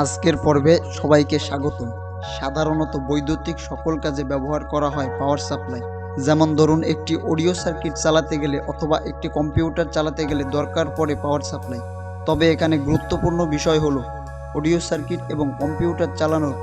আজকের পর্বে সবাইকে স্বাগতম। সাধারণত বৈদ্যুতিক সকল কাজে ব্যবহার করা হয় পাওয়ার সাপ্লাই। যেমন ধরুন, একটি অডিও সার্কিট চালাতে গেলে অথবা একটি কম্পিউটার চালাতে গেলে দরকার পড়ে পাওয়ার সাপ্লাই। তবে এখানে গুরুত্বপূর্ণ বিষয় হলো অডিও সার্কিট এবং কম্পিউটার চালানোর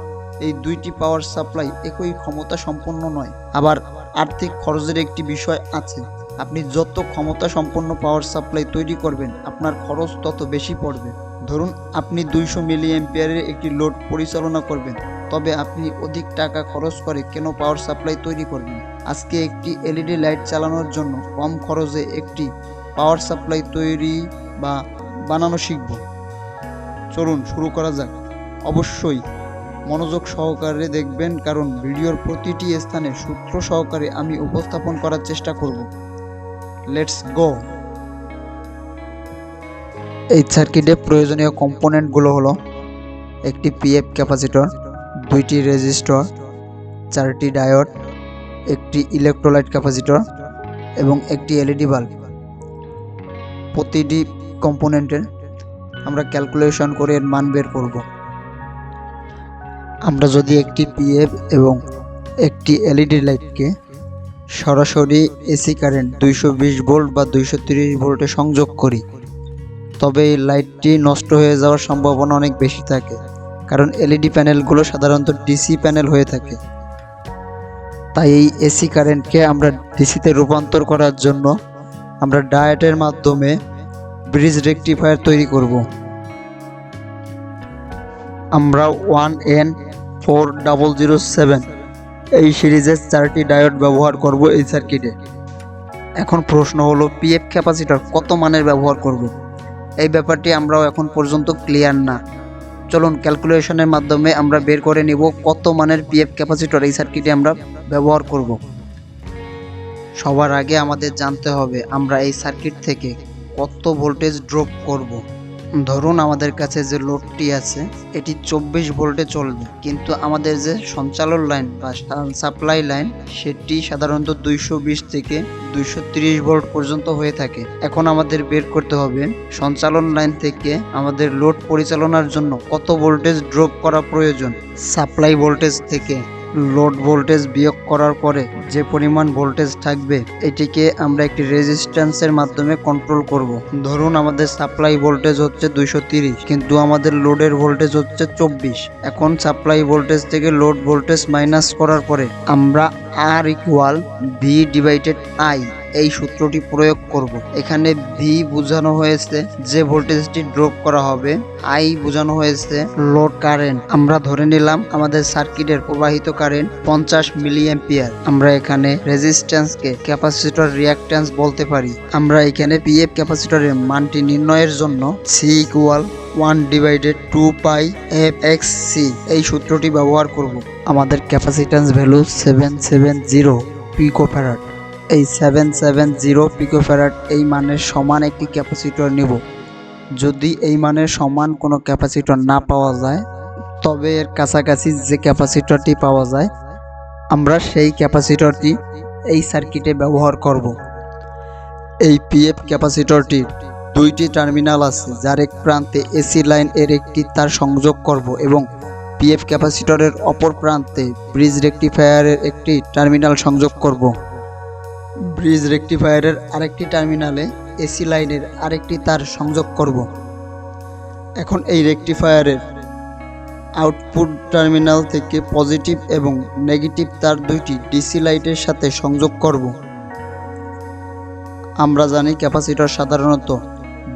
এই দুইটি পাওয়ার সাপ্লাই একই ক্ষমতা সম্পন্ন নয়। আবার আর্থিক খরচের একটি বিষয় আছে। আপনি যত ক্ষমতা সম্পন্ন পাওয়ার সাপ্লাই তৈরি করবেন, আপনার খরচ তত বেশি পড়বে। ধরুন, আপনি 200 মিলি অ্যাম্পিয়ারের একটি লোড পরিচালনা করবেন, তবে আপনি অধিক টাকা খরচ করে কেন পাওয়ার সাপ্লাই তৈরি করবেন? আজকে একটি এলইডি লাইট চালানোর জন্য কম খরচে একটি পাওয়ার সাপ্লাই তৈরি বা বানানো শিখব। চলুন শুরু করা যাক। অবশ্যই মনোযোগ সহকারে দেখবেন, কারণ ভিডিওর প্রতিটি স্থানে সূত্র সহকারে আমি উপস্থাপন করার চেষ্টা করব। Let's go. এই সার্কিটে প্রয়োজনীয় কম্পোনেন্টগুলো হলো একটি পিএফ ক্যাপাসিটর, 2টি রেজিস্টর, 4টি ডায়োড, একটি ইলেকট্রোলাইট ক্যাপাসিটর এবং একটি এলইডি বাল্ব। প্রতিটি কম্পোনেন্টের আমরা ক্যালকুলেশন করে এর মান বের করব। আমরা যদি একটি পিএফ এবং একটি এলইডি লাইটকে সরাসরি এসি কারেন্ট 220 ভোল্ট বা 230 ভোল্টে সংযোগ করি, তবে এই লাইটটি নষ্ট হয়ে যাওয়ার সম্ভাবনা অনেক বেশি থাকে, কারণ এলইডি প্যানেলগুলো সাধারণত ডিসি প্যানেল হয়ে থাকে। তাই এই এসি কারেন্টকে আমরা ডিসিতে রূপান্তর করার জন্য আমরা ডায়োডের মাধ্যমে ব্রিজ রেকটিফায়ার তৈরি করব। আমরা 1N4007 এই সিরিজের 4টি ডায়োড ব্যবহার করব এই সার্কিটে। এখন প্রশ্ন হলো, পিএফ ক্যাপাসিটর কত মানের ব্যবহার করব? এই ব্যাপারটি আমরাও এখন পর্যন্ত ক্লিয়ার না। চলুন ক্যালকুলেশনের মাধ্যমে আমরা বের করে নিব কত মানের পিএফ ক্যাপাসিটর এই সার্কিটে আমরা ব্যবহার করব। সবার আগে আমাদের জানতে হবে আমরা এই সার্কিট থেকে কত ভোল্টেজ ড্রপ করব। ধরুন, আমাদের কাছে যে লোডটি আছে এটি 24 ভোল্টে চলবে, কিন্তু আমাদের যে সঞ্চালন লাইন বা সাপ্লাই লাইন সেটি সাধারণত 220 থেকে 230 ভোল্ট পর্যন্ত হয়ে থাকে। এখন আমাদের বের করতে হবে সঞ্চালন লাইন থেকে আমাদের লোড পরিচালনার জন্য কত ভোল্টেজ ড্রপ করা প্রয়োজন। সাপ্লাই ভোল্টেজ থেকে লোড ভোল্টেজ বিয়োগ করার পরে যে পরিমাণ ভোল্টেজ থাকবে এটিকে আমরা একটি রেজিস্ট্যান্সের মাধ্যমে কন্ট্রোল করব। ধরুন, আমাদের সাপ্লাই ভোল্টেজ হচ্ছে 230, কিন্তু আমাদের লোডের ভোল্টেজ হচ্ছে 24। এখন সাপ্লাই ভোল্টেজ থেকে লোড ভোল্টেজ মাইনাস করার পরে আমরা R=V/I এই সূত্রটি প্রয়োগ করব। এখানে ভি বোঝানো হয়েছে যে ভোল্টেজটি ড্রপ করা হবে, আই বোঝানো হয়েছে লোড কারেন্ট। আমরা ধরে নিলাম আমাদের সার্কিটের প্রবাহিত কারেন্ট 50 মিলি অ্যাম্পিয়ার। আমরা এখানে রেজিস্ট্যান্সকে ক্যাপাসিটর রিঅ্যাক্ট্যান্স বলতে পারি। আমরা এখানে পিএফ ক্যাপাসিটরের মানটি নির্ণয়ের জন্য C=1/2πfxc এই সূত্রটি ব্যবহার করব। আমাদের ক্যাপাসিট্যান্স ভ্যালু 770 পিকোফ্যারাড। এই 770 পিকোফ্যারাড এই মানের সমান একটি ক্যাপাসিটর নিব। যদি এই মানের সমান কোনো ক্যাপাসিটর না পাওয়া যায়, তবে এর কাছাকাছি যে ক্যাপাসিটরটি পাওয়া যায় আমরা সেই ক্যাপাসিটরটি এই সার্কিটে ব্যবহার করব। এই পিএফ ক্যাপাসিটরটির 2টি টার্মিনাল আছে, যার এক প্রান্তে এসি লাইন এর একটি তার সংযোগ করব এবং পিএফ ক্যাপাসিটরের অপর প্রান্তে ব্রিজ রেকটিফায়ারের একটি টার্মিনাল সংযোগ করব। ব্রিজ রেকটিফায়ারের আরেকটি টার্মিনালে এসি লাইনের আরেকটি তার সংযোগ করব। এখন এই রেকটিফায়ারের আউটপুট টার্মিনাল থেকে পজিটিভ এবং নেগেটিভ তার 2টি ডিসি লাইটের সাথে সংযোগ করব। আমরা জানি ক্যাপাসিটর সাধারণত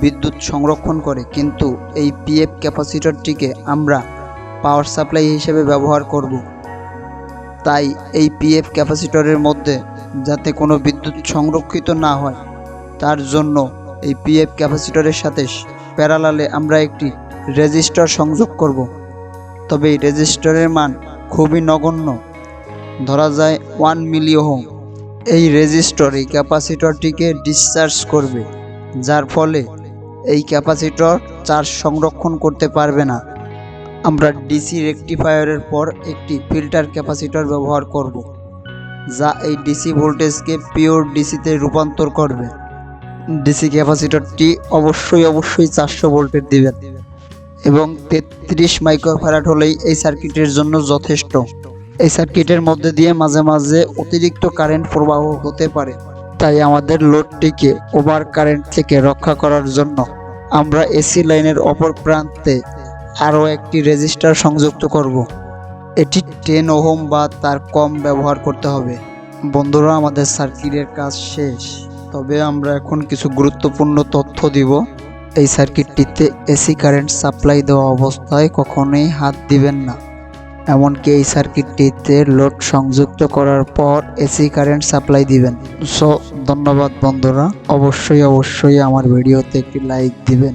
বিদ্যুৎ সংরক্ষণ করে, কিন্তু এই পিএফ ক্যাপাসিটরটিকে আমরা পাওয়ার সাপ্লাই হিসেবে ব্যবহার করব। তাই এই পিএফ ক্যাপাসিটরের মধ্যে যাতে কোনো বিদ্যুৎ সংরক্ষিত না হয়, তার জন্য এই পিএফ ক্যাপাসিটরের সাথে প্যারালালে আমরা একটি রেজিস্টর সংযোগ করব। তবে এই রেজিস্টরের মান খুবই নগণ্য, ধরা যায় 1 মিলি ওহম। এই রেজিস্টর এই ক্যাপাসিটরটিকে ডিসচার্জ করবে, যার ফলে এই ক্যাপাসিটর চার্জ সংরক্ষণ করতে পারবে না। আমরা ডিসি রেকটিফায়ারের পর একটি ফিল্টার ক্যাপাসিটর ব্যবহার করব, যা এই ডিসি ভোল্টেজকে পিওর ডিসিতে রূপান্তর করবে। ডিসি ক্যাপাসিটরটি অবশ্যই 400 ভোল্টের দিবেন এবং 30 মাইক্রোফ্যারাড হলেই এই সার্কিটের জন্য যথেষ্ট। এই সার্কিটের মধ্যে দিয়ে মাঝে মাঝে অতিরিক্ত কারেন্ট প্রবাহ হতে পারে, তাই আমাদের লোডটিকে ওভার কারেন্ট থেকে রক্ষা করার জন্য আমরা এসি লাইনের অপর প্রান্তে আরও একটি রেজিস্টার সংযুক্ত করব। এটি 10 ওহম বা তার কম ব্যবহার করতে হবে। বন্ধুরা, আমাদের সার্কিটের কাজ শেষ, তবে আমরা এখন কিছু গুরুত্বপূর্ণ তথ্য দিব। এই সার্কিটটিতে এসি কারেন্ট সাপ্লাই দেওয়া অবস্থায় কখনোই হাত দিবেন না। এমনকি এই সার্কিটটিতে লোড সংযুক্ত করার পর এসি কারেন্ট সাপ্লাই দিবেন। ধন্যবাদ বন্ধুরা, অবশ্যই আমার ভিডিওতে একটি লাইক দিবেন।